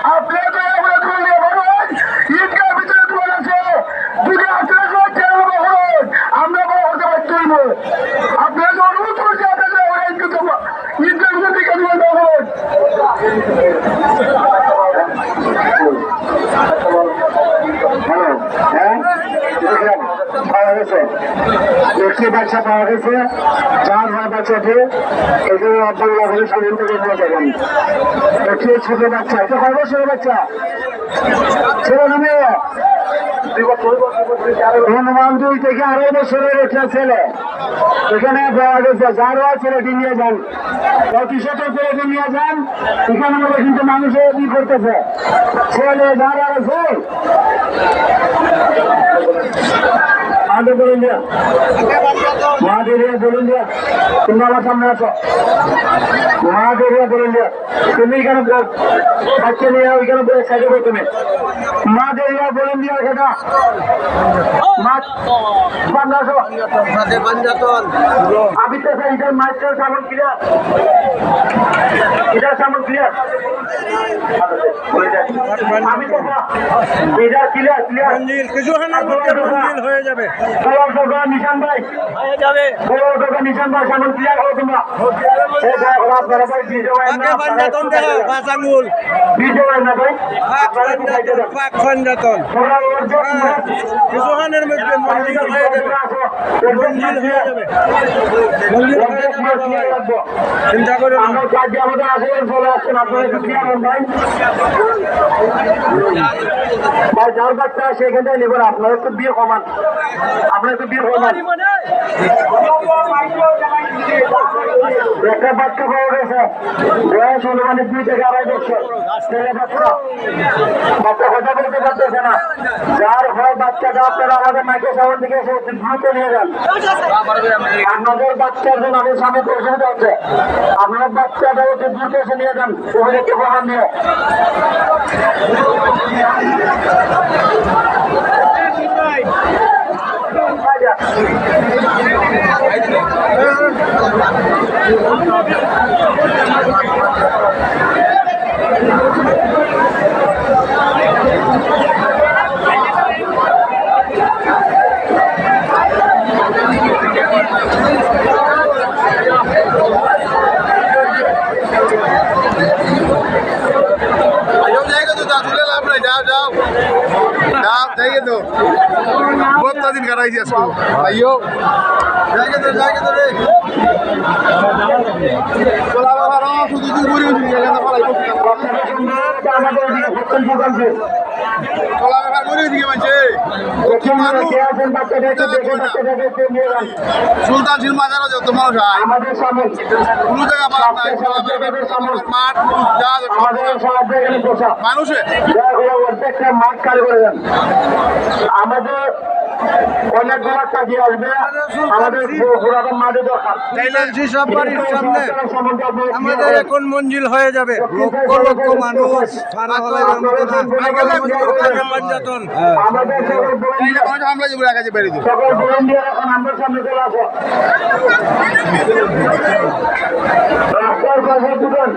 আপনারা তো আমরা তুলে ভরত ঈদগার ভিতরে তুলে আছে যদি আপনারা ভরত আমরা বড় হতে পারছি আপনারা তো অনুরোধ করছি আপনাদের ঈদগার ভিতরে দিকে তুলে ভরত হ্যালো হ্যাঁ পাওয়া গেছে একটি বাচ্চা পাওয়া গেছে 4 হয় বাচ্চাটি এখানে আপনার সামনে থেকে নিয়ে যাবেন একটি ছোট বাচ্চা এটা কয় বছরের বাচ্চা ছেলে না মেয়ে হনুমান 2 থেকে 2.5 বছরের একটা ছেলে এখানে পাওয়া গেছে যারা ছেলেটি নিয়ে যান প্রতিশত ছেলেটি নিয়ে যান এখানে মধ্যে কিন্তু মানুষের কি করতেছে ছেলে যারা আছে আগে বলুন দিয়া মহাদেরিয়া বলুন দিয়া তুমি আমার সামনে আছো মহাদেরিয়া বলুন দিয়া তুমি এখানে বাচ্চা নিয়ে ওইখানে বলে সাইডে বল তুমি মহাদেরিয়া বলুন দিয়া সেটা আমি তো এটার মাস্টার সামন ক্লিয়ার এটার সামন ক্লিয়ার আমি তো এটা ক্লিয়ার ক্লিয়ার হয়ে যাবে নিশান ভাই হয়ে যাবে নিশান ভাই সামন ক্লিয়ার হো তোমরা কিছুখানের মধ্যে মঞ্জিল হয়ে যাবে চিন্তা করে ভাই যার বাচ্চা সেখানটায় নেবেন আপনারা একটু বিয়ে কমান আপনারা একটু বিয়ে কমান একটা বাচ্চা পাওয়া গেছে বয়স অনুমানিক 2 থেকে 2.5 বছর ছেলে বাচ্চা বাচ্চা কথা বলতে পারতেছে না যার হয় বাচ্চাটা আপনারা আমাদের মাইকের সামনে থেকে এসে দ্রুত নিয়ে যান আপনাদের বাচ্চার জন্য আমাদের সামনে অসুবিধা হচ্ছে আপনার বাচ্চাটা একটু দ্রুত এসে নিয়ে যান ওখানে কে প্রমাণ নিয়ে दिन कराई थी इसको भाइयों जाएंगे तो रे चला बाबा राम सुधी दी पूरी हुई है ना फलाई चला बाबा पूरी दी बच्चे सुल्तान सिल माजारा जो तुम्हारा भाई কোন জায়গা পাওয়া নাই মাঠ যা মানুষ মাঠ কাজ করে যান আমাদের অনেকগুলো কাজে আসবে আমাদের পুরাতন মাঠে দরকার আমাদের এখন মঞ্জিল হয়ে যাবে লক্ষ লক্ষ মানুষ আমরা যে কাছে বেরিয়ে দিই সকল ভলেন্টিয়ার এখন আমাদের সামনে চলে আসো রাস্তার পাশে দুজন